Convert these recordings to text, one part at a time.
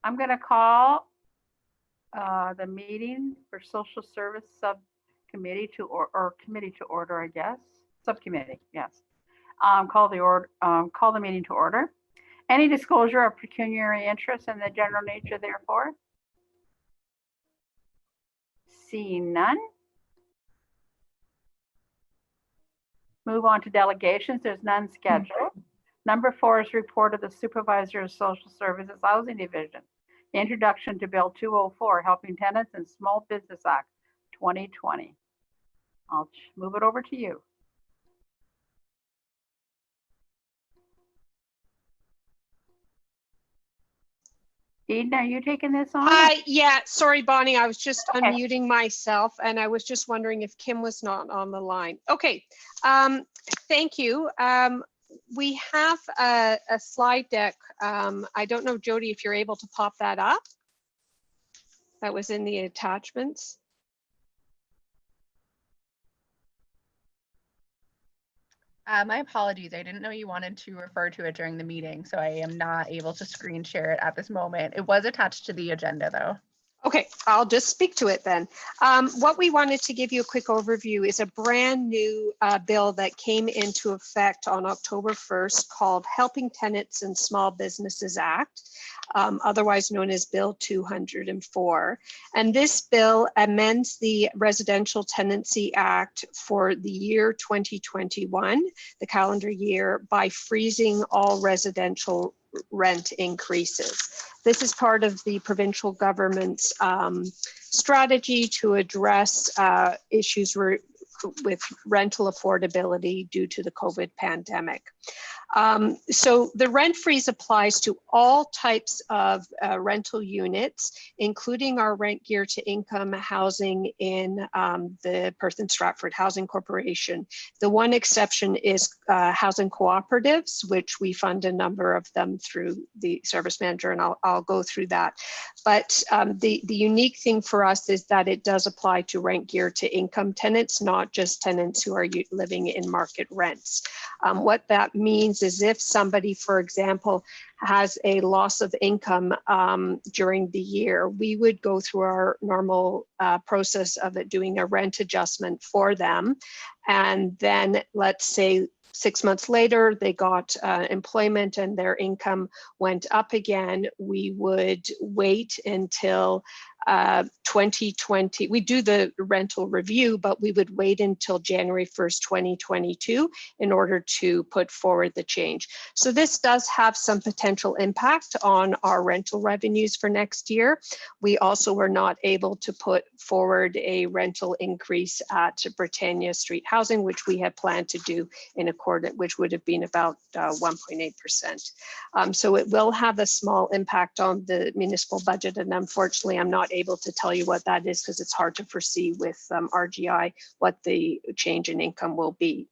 I'm going to call the meeting for social service subcommittee or committee to order, I guess. Subcommittee, yes. Call the meeting to order. Any disclosure of pecuniary interest in the general nature, therefore? Seeing none. Move on to delegations. There's none scheduled. Number 4 is report of the Supervisor of Social Services Housing Division. The introduction to Bill 204, Helping Tenants and Small Business Act 2020. I'll move it over to you. Eden, are you taking this on? Yeah, sorry, Bonnie, I was just unmuting myself and I was just wondering if Kim was not on the line. Okay, thank you. We have a slide deck. I don't know, Jody, if you're able to pop that up. That was in the attachments. My apologies. I didn't know you wanted to refer to it during the meeting, so I am not able to screen share it at this moment. It was attached to the agenda though. Okay, I'll just speak to it then. What we wanted to give you a quick overview is a brand new bill that came into effect on October 1st called Helping Tenants and Small Businesses Act, otherwise known as Bill 204. And this bill amends the Residential Tenancy Act for the year 2021, the calendar year, by freezing all residential rent increases. This is part of the provincial government's strategy to address issues with rental affordability due to the COVID pandemic. So the rent freeze applies to all types of rental units, including our rent gear to income housing in the Perth and Stratford Housing Corporation. The one exception is housing cooperatives, which we fund a number of them through the service manager, and I'll go through that. But the unique thing for us is that it does apply to rent gear to income tenants, not just tenants who are living in market rents. What that means is if somebody, for example, has a loss of income during the year, we would go through our normal process of it doing a rent adjustment for them. And then let's say 6 months later, they got employment and their income went up again. We would wait until 2020. We do the rental review, but we would wait until January 1st, 2022 in order to put forward the change. So this does have some potential impact on our rental revenues for next year. We also were not able to put forward a rental increase at Britannia Street Housing, which we had planned to do in accordance, which would have been about 1.8%. So it will have a small impact on the municipal budget, and unfortunately, I'm not able to tell you what that is because it's hard to foresee with RGI what the change in income will be.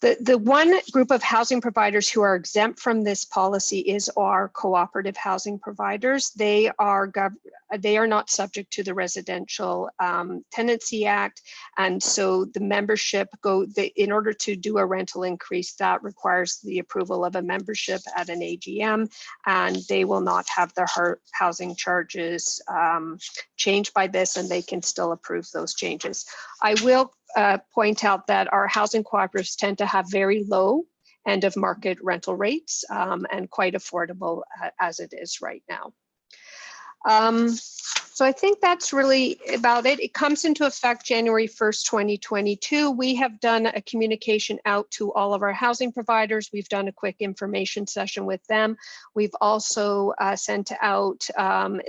The one group of housing providers who are exempt from this policy is our cooperative housing providers. They are not subject to the Residential Tenancy Act, and so the membership in order to do a rental increase, that requires the approval of a membership at an AGM, and they will not have their housing charges changed by this, and they can still approve those changes. I will point out that our housing cooperatives tend to have very low end of market rental rates and quite affordable as it is right now. So I think that's really about it. It comes into effect January 1st, 2022. We have done a communication out to all of our housing providers. We've done a quick information session with them. We've also sent out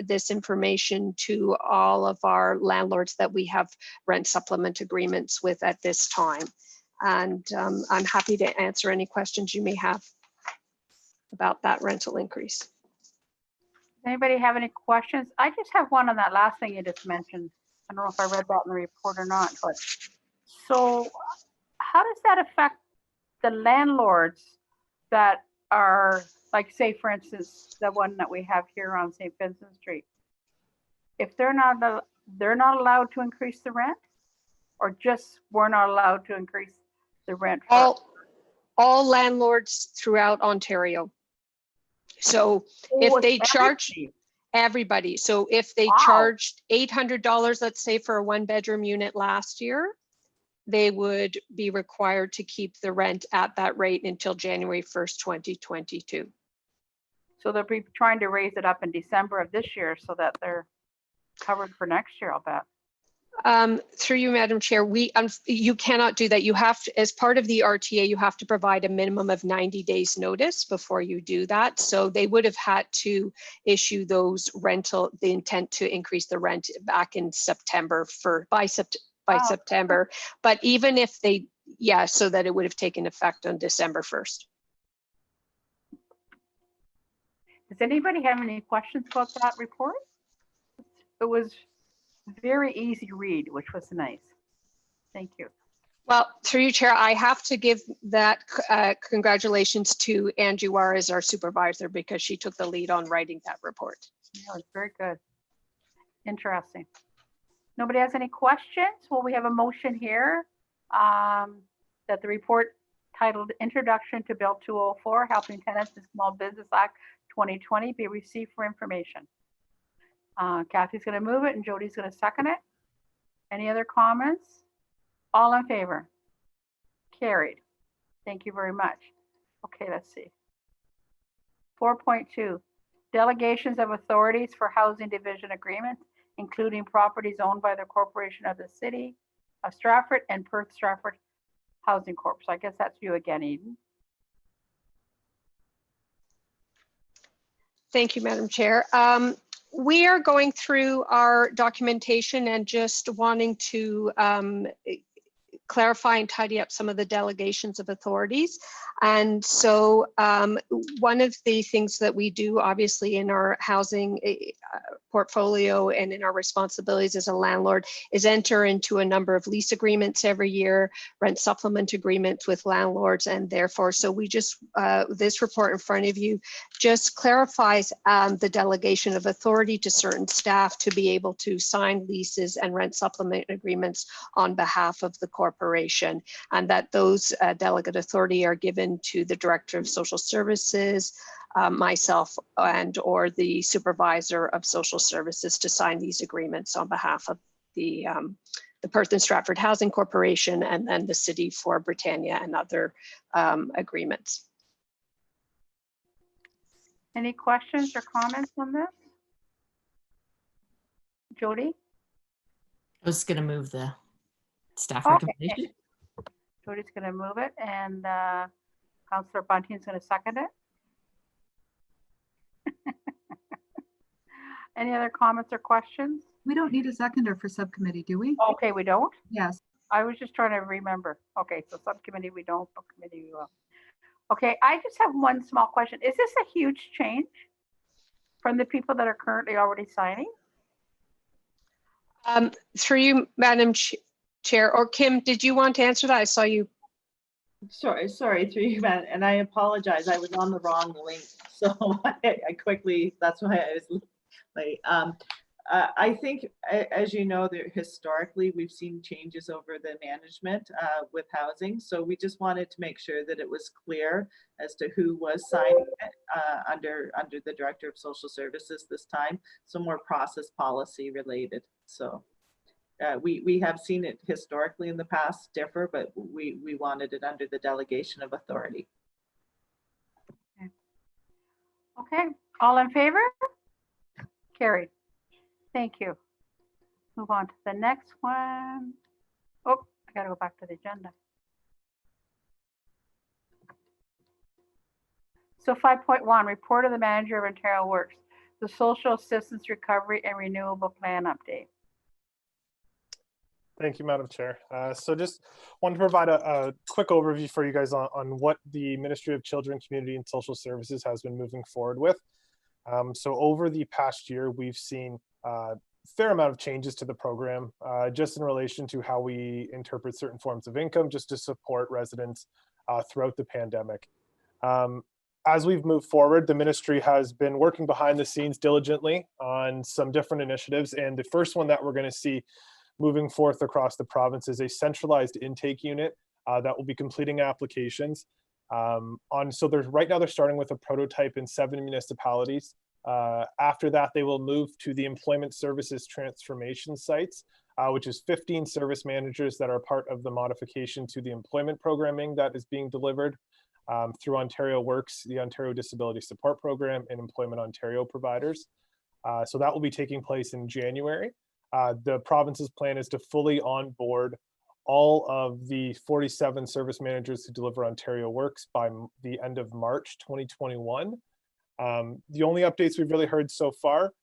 this information to all of our landlords that we have rent supplement agreements with at this time. And I'm happy to answer any questions you may have about that rental increase. Anybody have any questions? I just have one on that last thing you just mentioned. I don't know if I read that in the report or not, but so how does that affect the landlords that are, like, say, for instance, the one that we have here on St. Vincent Street? If they're not allowed to increase the rent, or just we're not allowed to increase the rent? All landlords throughout Ontario. So if they charge, Everybody. So if they Wow. charged $800, let's say for a 1-bedroom unit last year, they would be required to keep the rent at that rate until January 1st, 2022. So they'll be trying to raise it up in December of this year so that they're covered for next year, I'll bet. Through you, Madam Chair, you cannot do that. You have to, as part of the RTA, you have to provide a minimum of 90 days notice before you do that. So they would have had to issue those the intent to increase the rent back in September by September. But even if they, so that it would have taken effect on December 1st. Does anybody have any questions about that report? It was very easy read, which was nice. Thank you. Well, through you, Chair, I have to give that congratulations to Angie Juarez, our supervisor, because she took the lead on writing that report. That was very good. Interesting. Nobody has any questions? Well, we have a motion here that the report titled Introduction to Bill 204, Helping Tenants in Small Business Act 2020 be received for information. Kathy's going to move it and Jody's going to second it. Any other comments? All in favor? Carried. Thank you very much. Okay, let's see. 4.2, delegations of authorities for housing division agreements, including properties owned by the corporation of the city of Stratford and Perth Stratford Housing Corp. So I guess that's you again, Eden. Thank you, Madam Chair. We are going through our documentation and just wanting to clarify and tidy up some of the delegations of authorities. And so one of the things that we do obviously in our housing portfolio and in our responsibilities as a landlord is enter into a number of lease agreements every year, rent supplement agreements with landlords, and therefore, so we just, this report in front of you just clarifies the delegation of authority to certain staff to be able to sign leases and rent supplement agreements on behalf of the corporation, and that those delegate authority are given to the Director of Social Services, myself, and or the Supervisor of Social Services to sign these agreements on behalf of the Perth and Stratford Housing Corporation and then the City for Britannia and other agreements. Any questions or comments on this? Jody? I was going to move the staff recommendation. Jody's going to move it, and Councillor Bunting's going to second it. Any other comments or questions? We don't need a seconder for subcommittee, do we? Okay, we don't? Yes. I was just trying to remember. Okay, so subcommittee we don't, but committee we will. Okay, I just have one small question. Is this a huge change from the people that are currently already signing? Through you, Madam Chair, or Kim, did you want to answer that? I saw you. Sorry, through you, man, and I apologize. I was on the wrong link, so I quickly. That's why I was late. I think, as you know, that historically we've seen changes over the management with housing, so we just wanted to make sure that it was clear as to who was signing it under the Director of Social Services this time. So more process policy related. So. We have seen it historically in the past differ, but we wanted it under the delegation of authority. Okay, all in favor? Carried. Thank you. Move on to the next one. Oh, I gotta go back to the agenda. So 5.1, report of the manager of Ontario Works, the social assistance recovery and renewable plan update. Thank you, Madam Chair. So just wanted to provide a quick overview for you guys on what the Ministry of Children, Community and Social Services has been moving forward with. So over the past year, we've seen a fair amount of changes to the program, just in relation to how we interpret certain forms of income, just to support residents throughout the pandemic. As we've moved forward, the ministry has been working behind the scenes diligently on some different initiatives. And the first one that we're going to see moving forth across the province is a centralized intake unit that will be completing applications. So right now they're starting with a prototype in 7 municipalities. After that, they will move to the employment services transformation sites, which is 15 service managers that are part of the modification to the employment programming that is being delivered through Ontario Works, the Ontario Disability Support Program, and Employment Ontario providers. So that will be taking place in January. The province's plan is to fully onboard all of the 47 service managers who deliver Ontario Works by the end of March 2021. The only updates we've really heard so far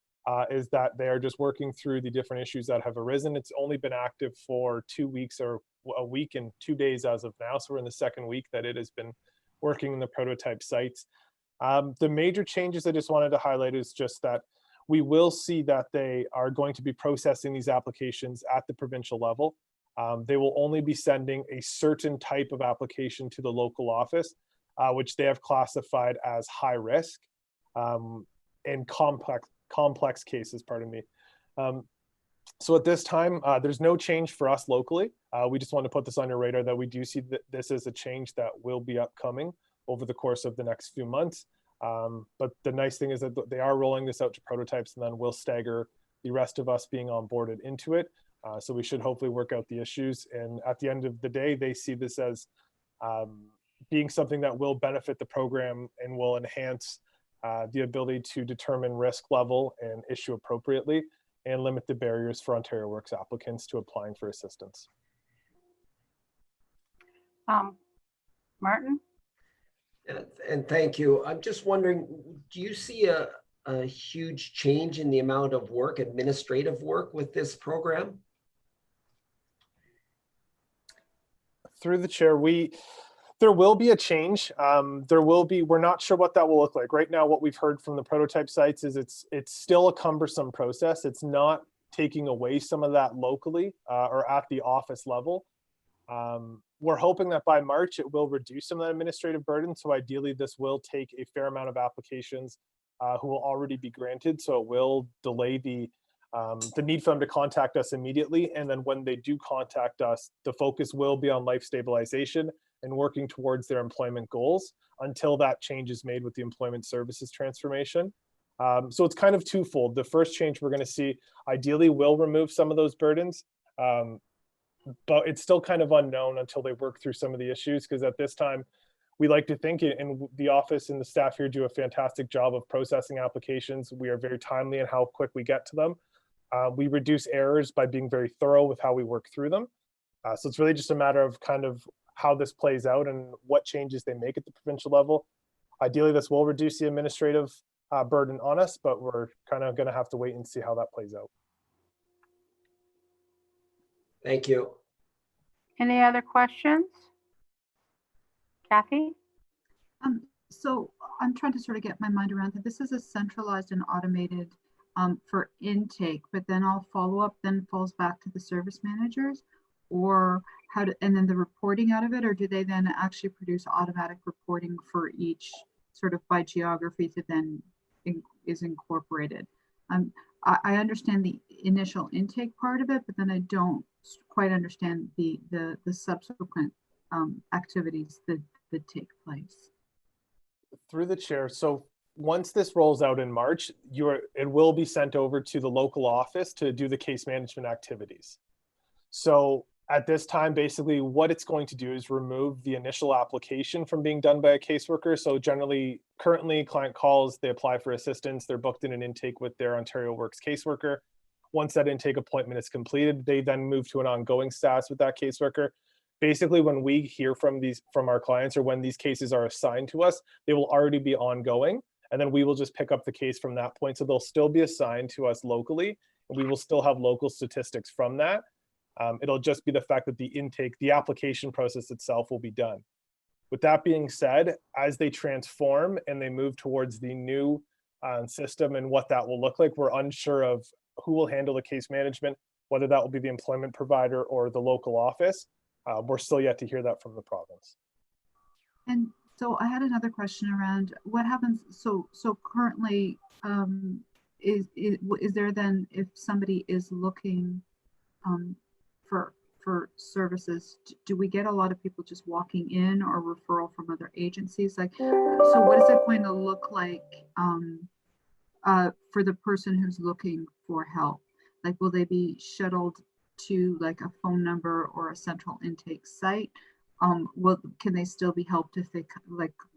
is that they are just working through the different issues that have arisen. It's only been active for 2 weeks, or a week and 2 days as of now. So we're in the second week that it has been working in the prototype sites. The major changes I just wanted to highlight is just that we will see that they are going to be processing these applications at the provincial level. They will only be sending a certain type of application to the local office, which they have classified as high risk in complex cases, pardon me. So at this time, there's no change for us locally. We just want to put this on your radar that we do see that this is a change that will be upcoming over the course of the next few months. But the nice thing is that they are rolling this out to prototypes, and then we'll stagger the rest of us being onboarded into it. So we should hopefully work out the issues. And at the end of the day, they see this as being something that will benefit the program and will enhance the ability to determine risk level and issue appropriately, and limit the barriers for Ontario Works applicants to applying for assistance. Martin? And thank you. I'm just wondering, do you see a huge change in the amount of work, administrative work, with this program? Through the chair, there will be a change. We're not sure what that will look like. Right now, what we've heard from the prototype sites is it's still a cumbersome process. It's not taking away some of that locally or at the office level. We're hoping that by March, it will reduce some of that administrative burden. So ideally, this will take a fair amount of applications who will already be granted. So it will delay the need for them to contact us immediately. And then when they do contact us, the focus will be on life stabilization and working towards their employment goals until that change is made with the employment services transformation. So it's kind of twofold. The first change we're going to see ideally will remove some of those burdens. But it's still kind of unknown until they work through some of the issues, because at this time, we like to think, and the office and the staff here do a fantastic job of processing applications. We are very timely in how quick we get to them. We reduce errors by being very thorough with how we work through them. So it's really just a matter of kind of how this plays out and what changes they make at the provincial level. Ideally, this will reduce the administrative burden on us, but we're kind of going to have to wait and see how that plays out. Thank you. Any other questions? Kathy? So I'm trying to sort of get my mind around that. This is a centralized and automated for intake, but then all follow-up then falls back to the service managers, or and then the reporting out of it, or do they then actually produce automatic reporting for each sort of by geography that then is incorporated? I understand the initial intake part of it, but then I don't quite understand the subsequent activities that take place. Through the chair. So once this rolls out in March, it will be sent over to the local office to do the case management activities. So at this time, basically what it's going to do is remove the initial application from being done by a caseworker. So currently client calls, they apply for assistance, they're booked in an intake with their Ontario Works caseworker. Once that intake appointment is completed, they then move to an ongoing status with that caseworker. Basically, when we hear from our clients, or when these cases are assigned to us, they will already be ongoing. And then we will just pick up the case from that point. So they'll still be assigned to us locally, and we will still have local statistics from that. It'll just be the fact that the application process itself will be done. With that being said, as they transform and they move towards the new system and what that will look like, we're unsure of who will handle the case management, whether that will be the employment provider or the local office. We're still yet to hear that from the province. And so I had another question around what happens. So currently, is there then, if somebody is looking for services, do we get a lot of people just walking in, or referral from other agencies? Like, so what is it going to look like for the person who's looking for help? Like, will they be shuttled to like a phone number or a central intake site? Can they still be helped if they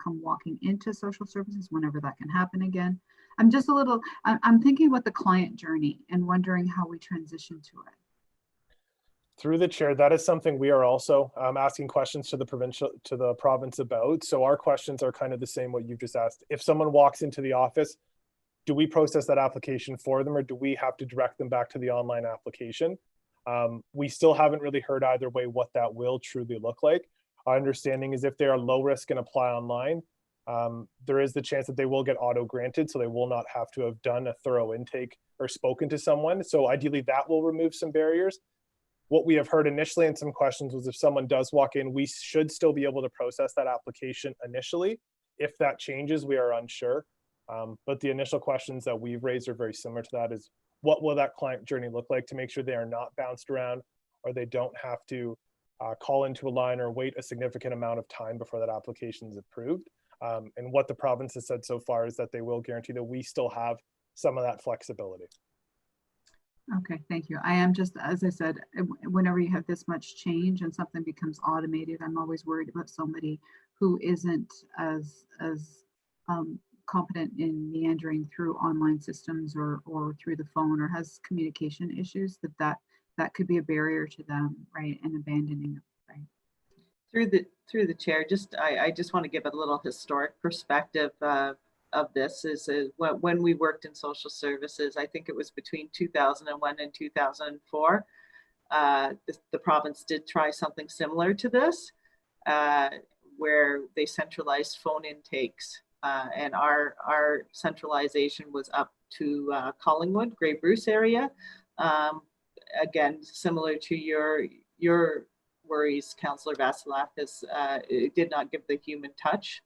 come walking into social services whenever that can happen again? I'm just a little, I'm thinking about the client journey and wondering how we transition to it. Through the chair, that is something we are also asking questions to the province about. So our questions are kind of the same what you've just asked. If someone walks into the office, do we process that application for them, or do we have to direct them back to the online application? We still haven't really heard either way what that will truly look like. Our understanding is if they are low risk and apply online, there is the chance that they will get auto granted, so they will not have to have done a thorough intake or spoken to someone. So ideally that will remove some barriers. What we have heard initially in some questions was if someone does walk in, we should still be able to process that application initially. If that changes, we are unsure. But the initial questions that we've raised are very similar to that, is what will that client journey look like to make sure they are not bounced around, or they don't have to call into a line or wait a significant amount of time before that application is approved. And what the province has said so far is that they will guarantee that we still have some of that flexibility. Okay, thank you. I am just, as I said, whenever you have this much change and something becomes automated, I'm always worried about somebody who isn't as competent in meandering through online systems or through the phone, or has communication issues, that could be a barrier to them, right? And abandoning it, right? Through the chair, I just want to give a little historic perspective of this. Is when we worked in social services, I think it was between 2001 and 2004, the province did try something similar to this, where they centralized phone intakes, and our centralization was up to Collingwood, Grey Bruce area. Again, similar to your worries, Councillor Vasilakis, it did not give the human touch.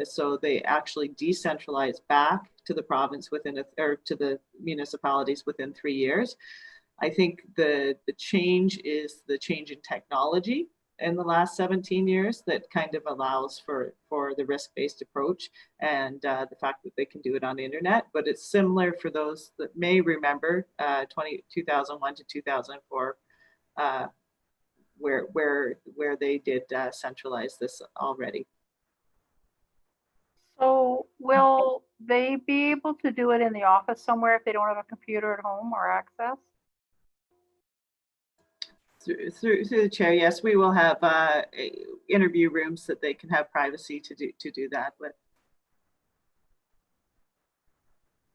So they actually decentralized back to the province or to the municipalities within 3 years. I think the change is the change in technology in the last 17 years that kind of allows for the risk-based approach, and the fact that they can do it on the internet. But it's similar for those that may remember 2001 to 2004, where they did centralize this already. So will they be able to do it in the office somewhere if they don't have a computer at home or access? Through the chair, yes, we will have interview rooms that they can have privacy to do that with.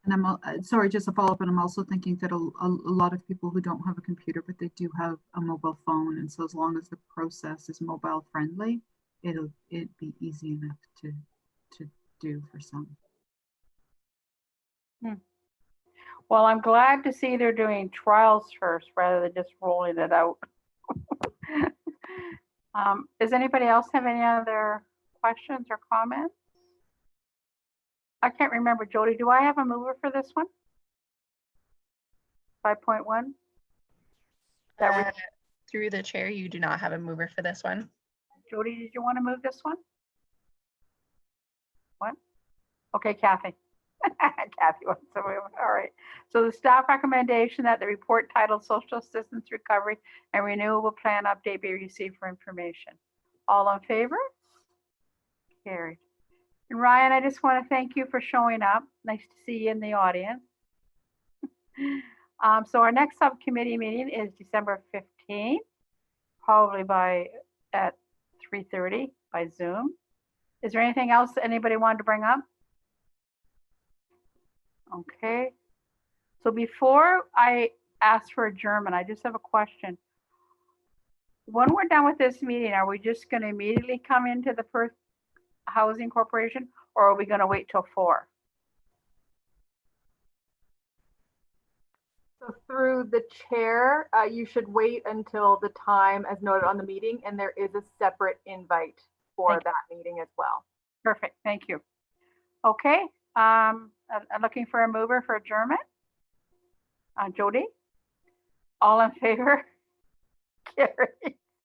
And I'm sorry, just a follow up. And I'm also thinking that a lot of people who don't have a computer, but they do have a mobile phone, and so as long as the process is mobile friendly, it'd be easy enough to do for some. Well, I'm glad to see they're doing trials first rather than just rolling it out. Does anybody else have any other questions or comments? I can't remember, Jody, do I have a mover for this one? 5.1? Through the chair, you do not have a mover for this one. Jody, did you want to move this one? What? Okay, Kathy. Kathy wants to move. All right. So the staff recommendation that the report titled Social Assistance Recovery and Renewable Plan Update be received for information. All in favor? Carried. And Ryan, I just want to thank you for showing up. Nice to see you in the audience. So our next subcommittee meeting is December 15th, probably at 3:30 by Zoom. Is there anything else that anybody wanted to bring up? Okay. So before I ask for adjournment, I just have a question. When we're done with this meeting, are we just going to immediately come into the Perth Housing Corporation, or are we going to wait till 4? So through the chair, you should wait until the time as noted on the meeting, and there is a separate invite for that meeting as well. Perfect. Thank you. Okay. I'm looking for a mover for adjournment. Jody? All in favor? Carrie?